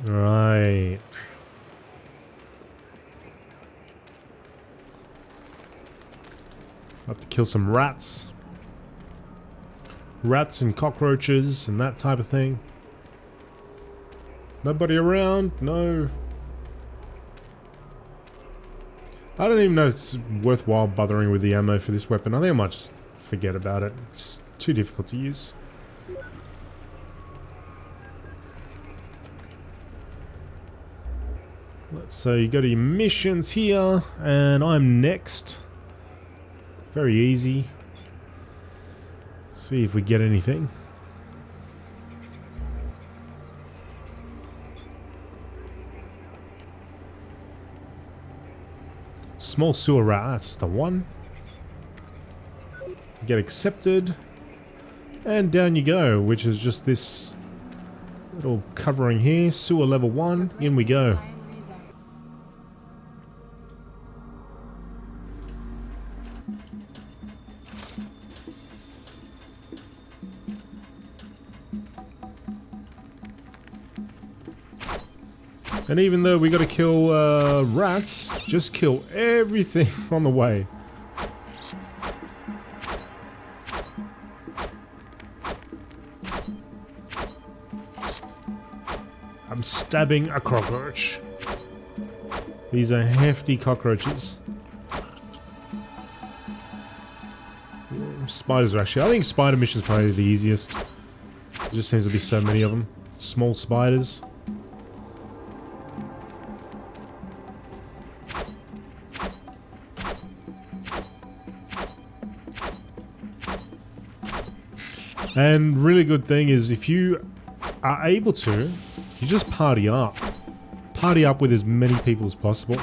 Right. Have to kill some rats. Rats and cockroaches and that type of thing. Nobody around? No. I don't even know if it's worthwhile bothering with the ammo for this weapon. I think I might just forget about it. It's too difficult to use. So you go to your missions here, and I'm next. Very easy. Let's see if we get anything. Small sewer rat, that's the one. Get accepted. And down you go, which is just this little covering here. Sewer level 1, in we go. And even though we gotta kill rats, just kill everything on the way. I'm stabbing a cockroach. These are hefty cockroaches. Spiders are actually... I think spider mission is probably the easiest. There just seems to be so many of them. Small spiders. And really good thing is if you are able to, you just party up. Party up with as many people as possible.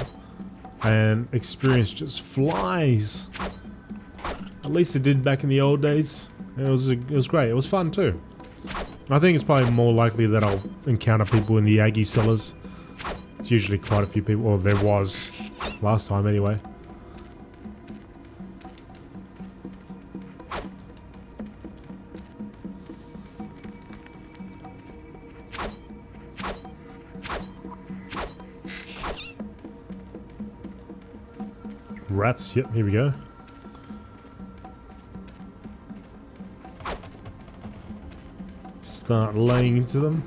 And experience just flies. At least it did back in the old days. It was great. It was fun too. I think it's probably more likely that I'll encounter people in the Aggie cellars. It's usually quite a few people, or there was last time anyway. Rats, yep, here we go. Start laying into them.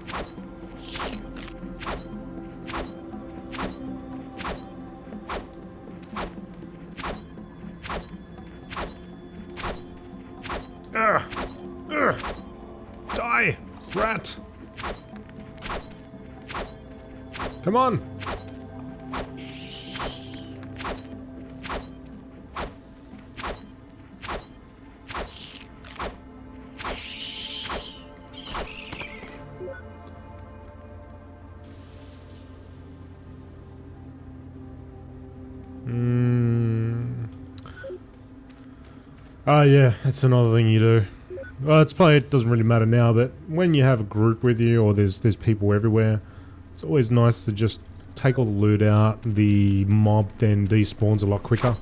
Die, rat! Come on! Oh yeah, that's another thing you do. Well, it doesn't really matter now, but when you have a group with you or there's people everywhere, it's always nice to just take all the loot out. The mob then despawns a lot quicker.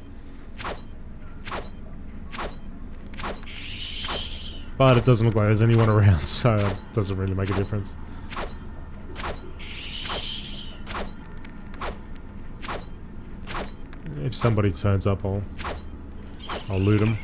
But it doesn't look like there's anyone around, so it doesn't really make a difference. If somebody turns up, I'll loot them.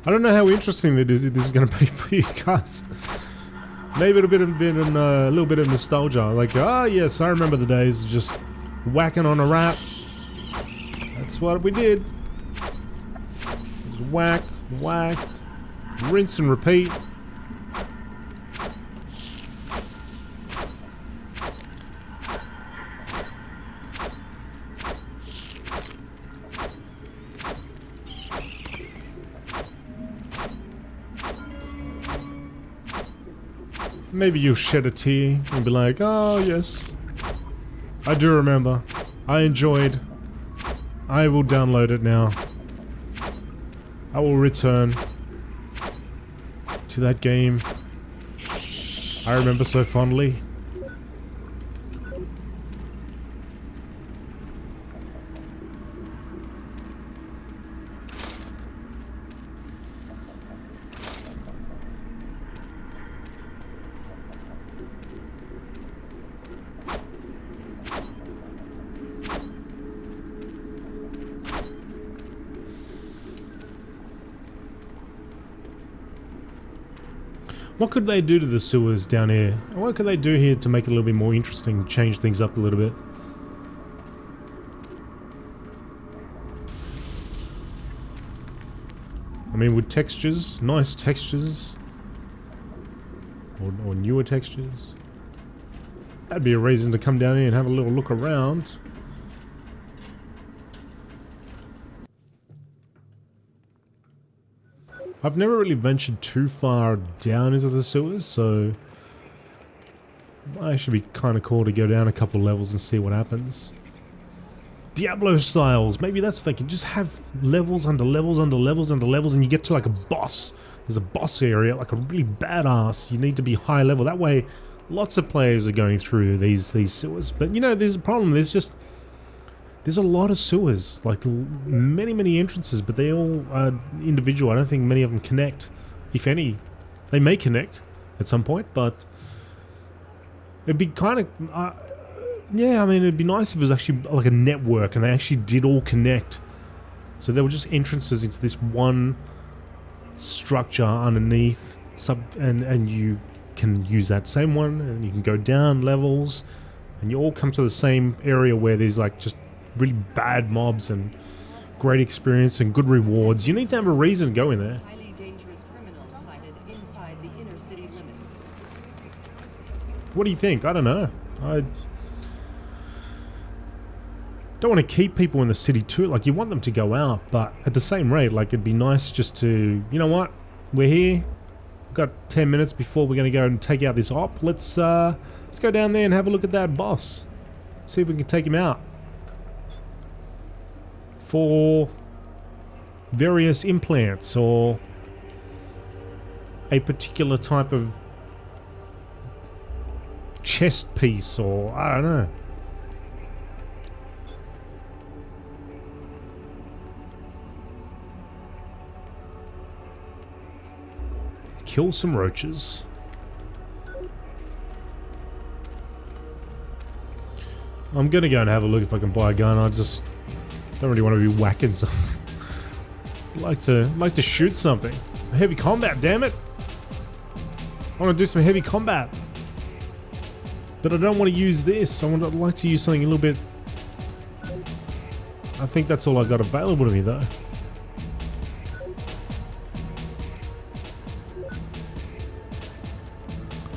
I don't know how interesting this is going to be for you guys. Maybe a little bit of nostalgia. Like, ah, yes, I remember the days of just whacking on a rat. That's what we did. Just whack, whack, rinse and repeat. Maybe you'll shed a tear and be like, oh yes, I do remember. I enjoyed. I will download it now. I will return to that game I remember so fondly. What could they do to the sewers down here? What could they do here to make it a little bit more interesting, change things up a little bit? I mean, with textures, nice textures, or newer textures, that'd be a reason to come down here and have a little look around. I've never really ventured too far down into the sewers, so it might actually be kind of cool to go down a couple levels and see what happens. Diablo styles, maybe that's what they can just have levels under levels under levels under levels, and you get to like a boss. There's a boss area, like a really badass. You need to be high level. That way, lots of players are going through these sewers. But you know, there's a problem. There's a lot of sewers, like many entrances, but they all are individual. I don't think many of them connect, if any. They may connect at some point, but it'd be kind of, yeah, I mean, it'd be nice if it was actually like a network and they actually did all connect. So there were just entrances into this one structure underneath, and you can use that same one, and you can go down levels, and you all come to the same area where there's like just really bad mobs and great experience and good rewards. You need to have a reason to go in there. Highly dangerous criminals sighted inside the inner city limits. What do you think? I don't know. I don't want to keep people in the city too. Like, you want them to go out, but at the same rate, like, it'd be nice just to, you know what? We're here. We've got 10 minutes before we're going to go and take out this op. Let's go down there and have a look at that boss. See if we can take him out. For various implants or a particular type of chest piece, or I don't know. Kill some roaches. I'm gonna go and have a look if I can buy a gun. I just don't really want to be whacking something. like to shoot something. Heavy combat, damn it! I want to do some heavy combat, but I don't want to use this. I'd like to use something a little bit. I think that's all I've got available to me, though.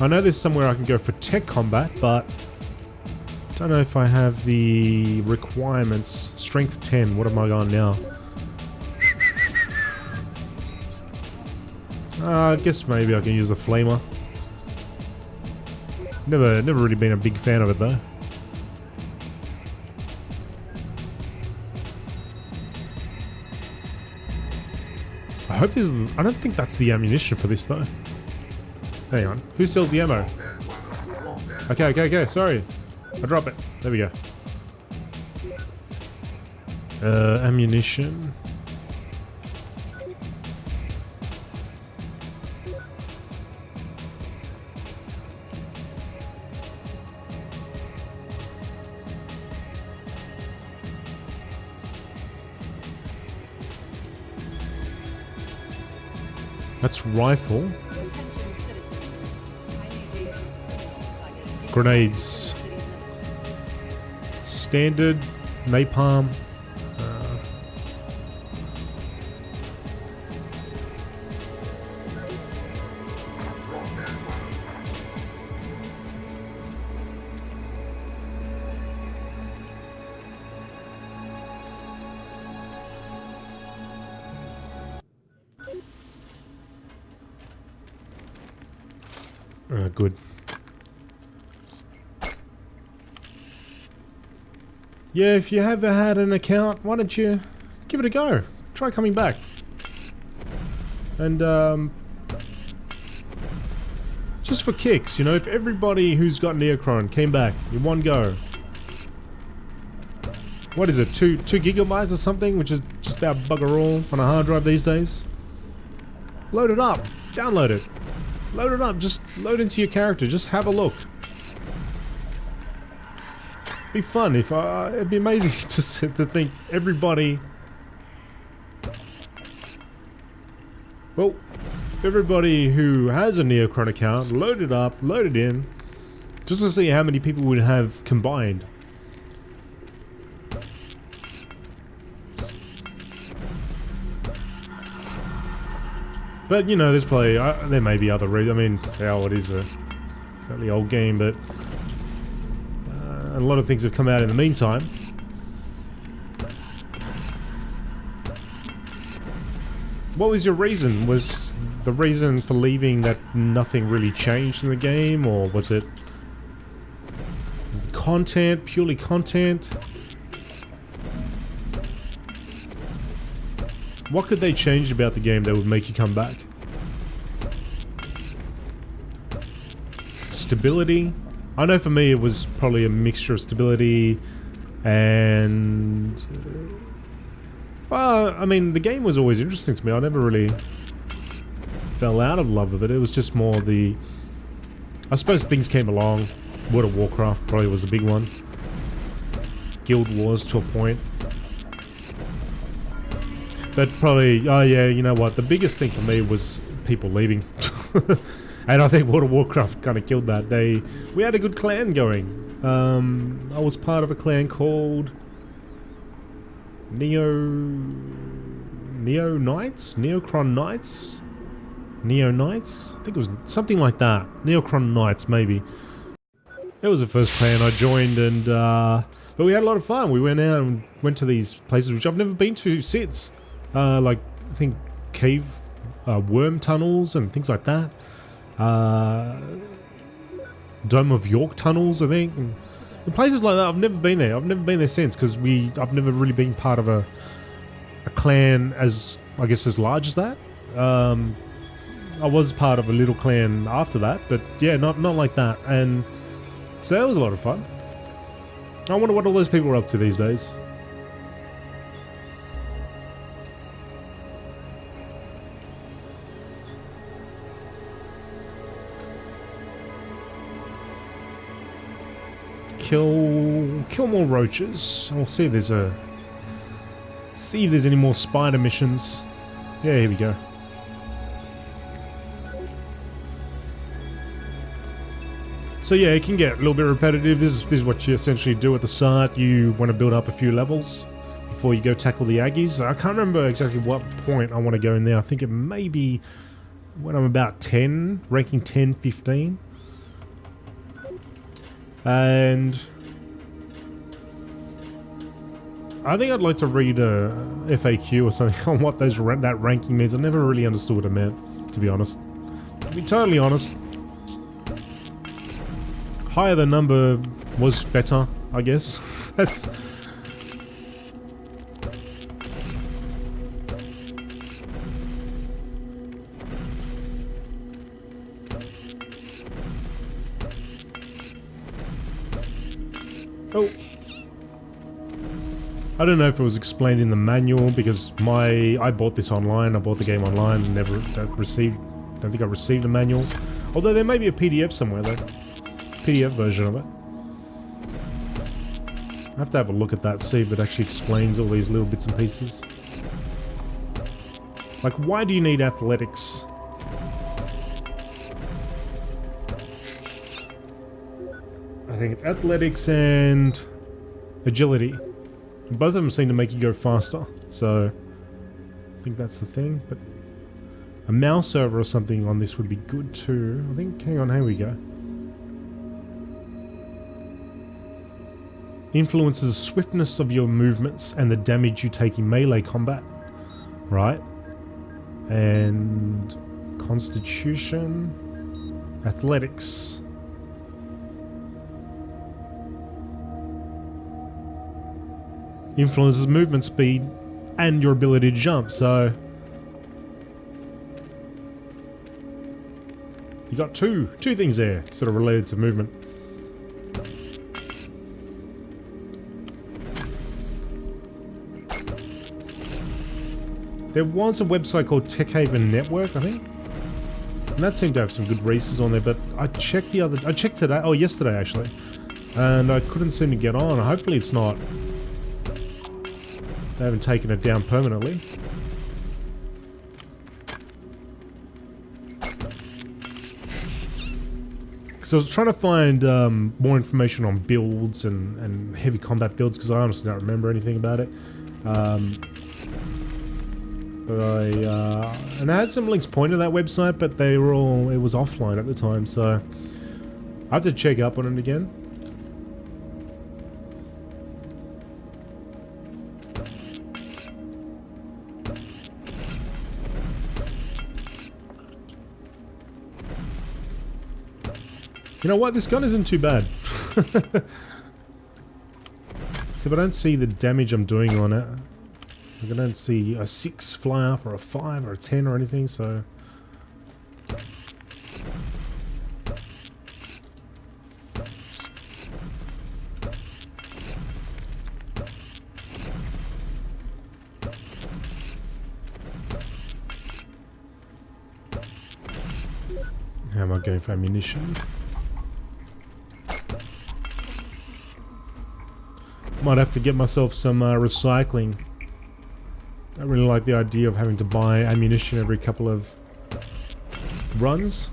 I know there's somewhere I can go for tech combat, but don't know if I have the requirements. Strength 10, what am I on now? I guess maybe I can use the flamer. Never really been a big fan of it though. I hope this is, I don't think that's the ammunition for this though. Hang on, who sells the ammo? Okay, sorry. I drop it. There we go. Ammunition. That's rifle. Grenades. Standard. Napalm. Good. Yeah, if you ever had an account, why don't you give it a go? Try coming back. And just for kicks, you know, if everybody who's got Neocron came back in one go. What is it, 2 gigabytes or something, which is just about bugger all on a hard drive these days? Load it up, download it. Load it up, just load into your character, just have a look. Be fun if it'd be amazing to think everybody. Well, if everybody who has a Neocron account load it up, load it in, just to see how many people would have combined. But you know, there's probably there may be other reasons. I mean, hell, it is a fairly old game, but a lot of things have come out in the meantime. What was your reason? Was the reason for leaving that nothing really changed in the game, or was it the content, purely content? What could they change about the game that would make you come back? Stability? I know for me it was probably a mixture of stability and... well, I mean, the game was always interesting to me. I never really fell out of love with it. It was just more the... I suppose things came along. World of Warcraft probably was a big one. Guild Wars to a point. But probably, oh yeah, you know what, the biggest thing for me was people leaving. And I think World of Warcraft kind of killed that. We had a good clan going. I was part of a clan called Neocron Knights? Neo Knights? I think it was something like that. Neocron Knights, maybe. It was the first clan I joined, and but we had a lot of fun. We went out and went to these places which I've never been to since. Like, I think cave, worm tunnels and things like that. Dome of York tunnels, I think. And places like that, I've never been there. I've never been there since, because I've never really been part of a clan as, I guess, as large as that. I was part of a little clan after that, but yeah, not like that. And so that was a lot of fun. I wonder what all those people are up to these days. Kill more roaches. I'll see if there's any more spider missions. Yeah, here we go. So yeah, it can get a little bit repetitive. This is what you essentially do at the start. You want to build up a few levels before you go tackle the Aggies. I can't remember exactly what point I want to go in there. I think it may be when I'm about 10, ranking 10, 15. And I think I'd like to read a FAQ or something on what that ranking means. I never really understood what it meant, to be honest. To be totally honest. Higher the number was better, I guess. That's... Oh. I don't know if it was explained in the manual, because I bought this online. I bought the game online and don't think I received a manual. Although there may be a PDF somewhere though. PDF version of it. I have to have a look at that, see if it actually explains all these little bits and pieces. Like, why do you need athletics? I think it's athletics and agility. Both of them seem to make you go faster, so I think that's the thing. But a mouse over or something on this would be good too. I think, hang on, here we go. Influences the swiftness of your movements and the damage you take in melee combat. Right? And constitution, athletics. Influences movement speed and your ability to jump, so You got two things there, sort of related to movement. There was a website called Tech Haven Network, I think. And that seemed to have some good races on there, but I checked today, oh yesterday actually, and I couldn't seem to get on. Hopefully it's not, they haven't taken it down permanently. Because I was trying to find more information on builds and heavy combat builds, because I honestly don't remember anything about it. But and I had some links pointed to that website, but they were all, it was offline at the time, so I have to check up on it again. You know what, this gun isn't too bad. So if I don't see the damage I'm doing on it, I don't see a 6 fly up or a 5 or a 10 or anything, so... How am I going for ammunition? Might have to get myself some recycling. I don't really like the idea of having to buy ammunition every couple of runs.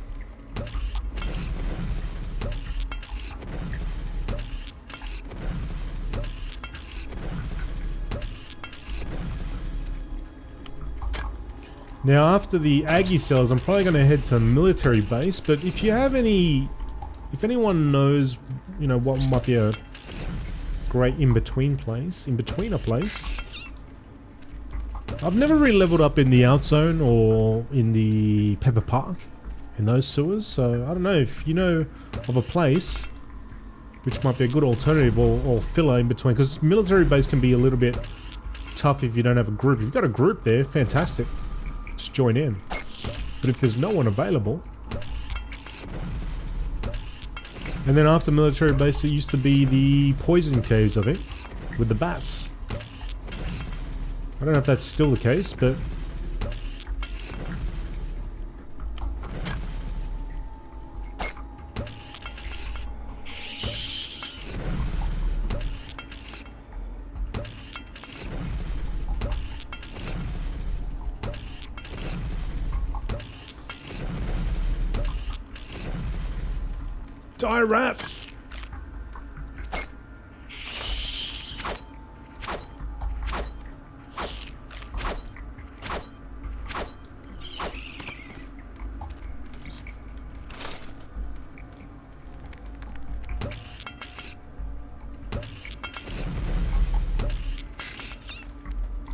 Now after the Aggie cells, I'm probably going to head to military base, but if you have any... If anyone knows, you know, what might be a great in-between place, in-betweener place... I've never really leveled up in the Outzone or in the Pepper Park, in those sewers, so I don't know if you know of a place which might be a good alternative or filler in between, because military base can be a little bit tough if you don't have a group. If you've got a group there, fantastic, just join in. But if there's no one available... And then after military base, it used to be the poison caves, I think, with the bats. I don't know if that's still the case, but... Die rat!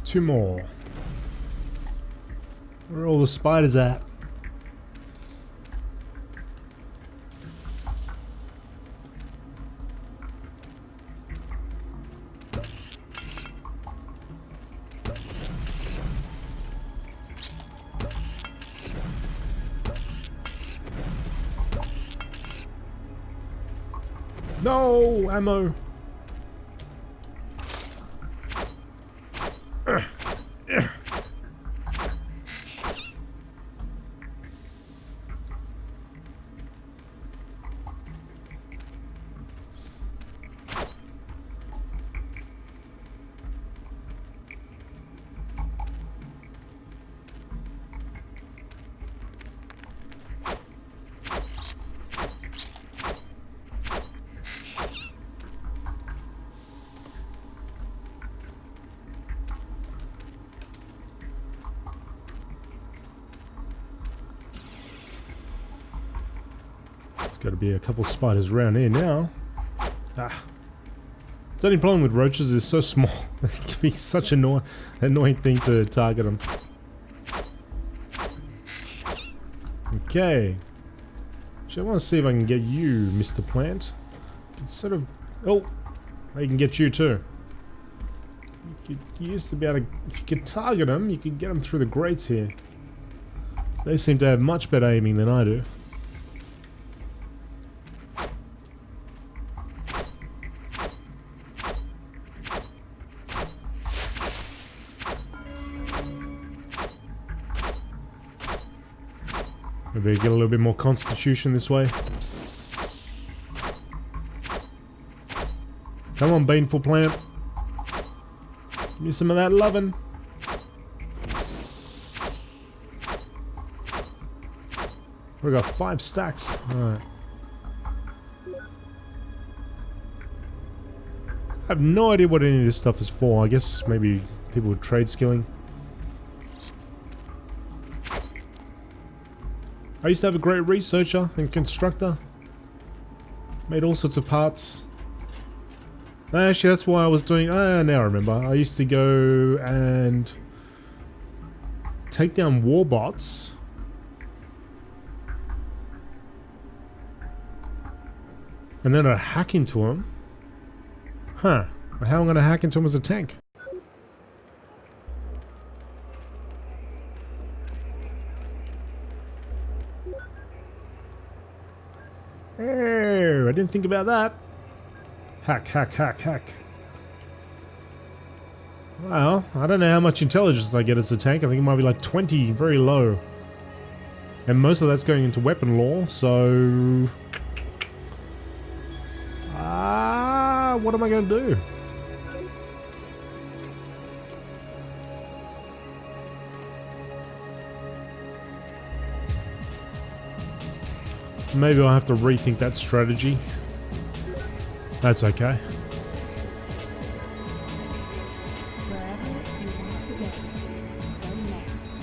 Two more. Where are all the spiders at? No ammo. Got to be a couple spiders around here now. Ah. The only problem with roaches is so small. It can be such an annoying thing to target them. Okay. Actually, I want to see if I can get you, Mr. Plant. It's sort of... Oh! I can get you too. You used to be able to... If you could target them, you could get them through the grates here. They seem to have much better aiming than I do. Maybe get a little bit more constitution this way. Come on, baneful plant. Give me some of that lovin'. We got 5 stacks. Alright. I have no idea what any of this stuff is for. I guess maybe people with trade skilling. I used to have a great researcher and constructor. Made all sorts of parts. Actually, that's why I was doing... now I remember. I used to go and take down Warbots. And then I'd hack into them. Huh. How am I going to hack into him as a tank? Oh, I didn't think about that. Hack, hack, hack, hack. Well, I don't know how much intelligence I get as a tank. I think it might be like 20, very low. And most of that's going into weapon lore, so... what am I going to do? Maybe I'll have to rethink that strategy. That's okay. Wherever you want to go next.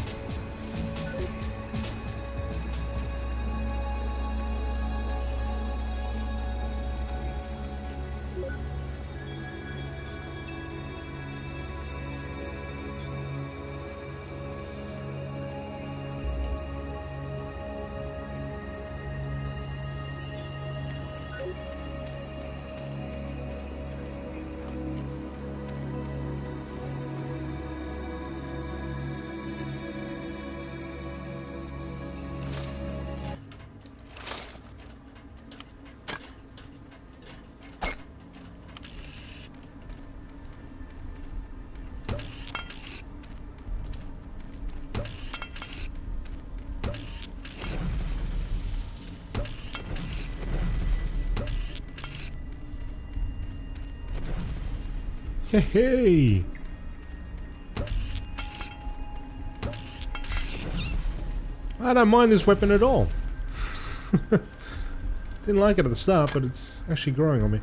Hey! I don't mind this weapon at all. Didn't like it at the start, but it's actually growing on me.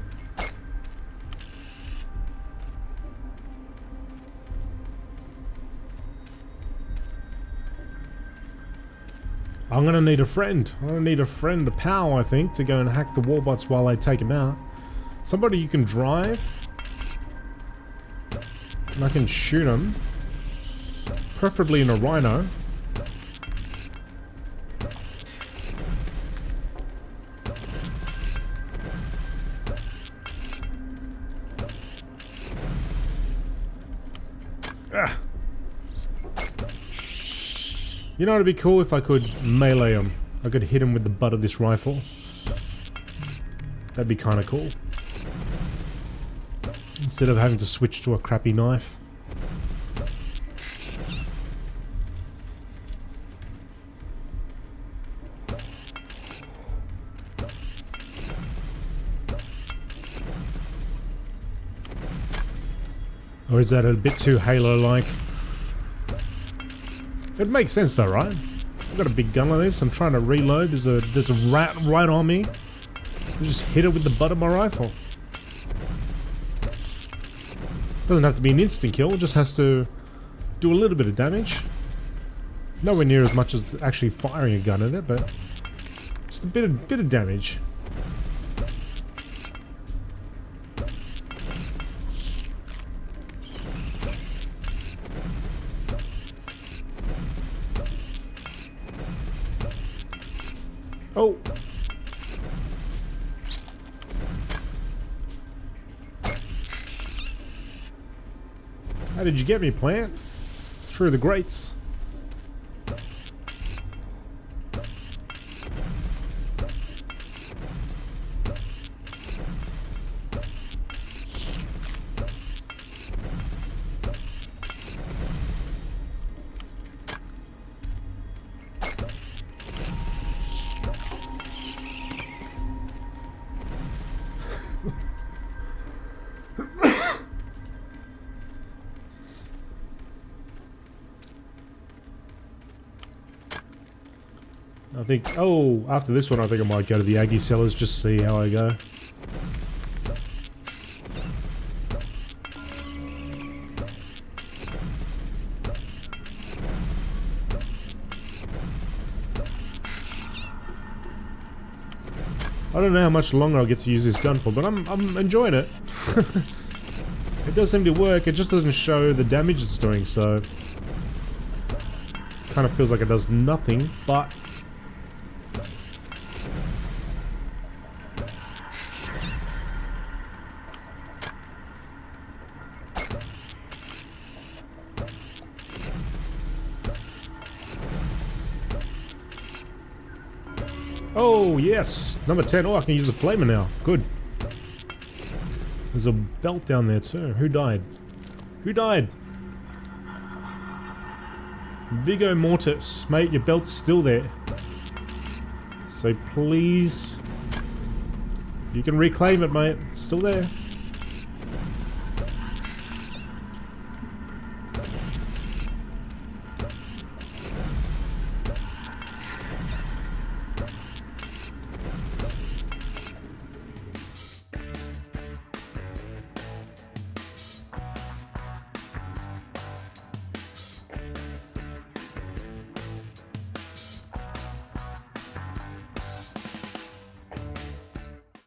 I'm gonna need a friend. I'm gonna need a friend, a pal, I think, to go and hack the Warbots while I take him out. Somebody you can drive. And I can shoot him. Preferably in a Rhino. Ah. You know, it'd be cool if I could melee him. I could hit him with the butt of this rifle. That'd be kind of cool. Instead of having to switch to a crappy knife. Or is that a bit too Halo-like? It makes sense though, right? I've got a big gun like this, I'm trying to reload, there's a rat right on me. I just hit it with the butt of my rifle. Doesn't have to be an instant kill, it just has to do a little bit of damage. Nowhere near as much as actually firing a gun at it, but just a bit of damage. Oh! How did you get me, plant? Through the grates. I think, oh, after this one I think I might go to the Aggie Cellars, just see how I go. I don't know how much longer I'll get to use this gun for, but I'm enjoying it. It does seem to work, it just doesn't show the damage it's doing, so... Kind of feels like it does nothing, but... Oh, yes! Number 10. Oh, I can use the flamer now. Good. There's a belt down there too. Who died? Who died? Vigo Mortis. Mate, your belt's still there. So please... You can reclaim it, mate. It's still there.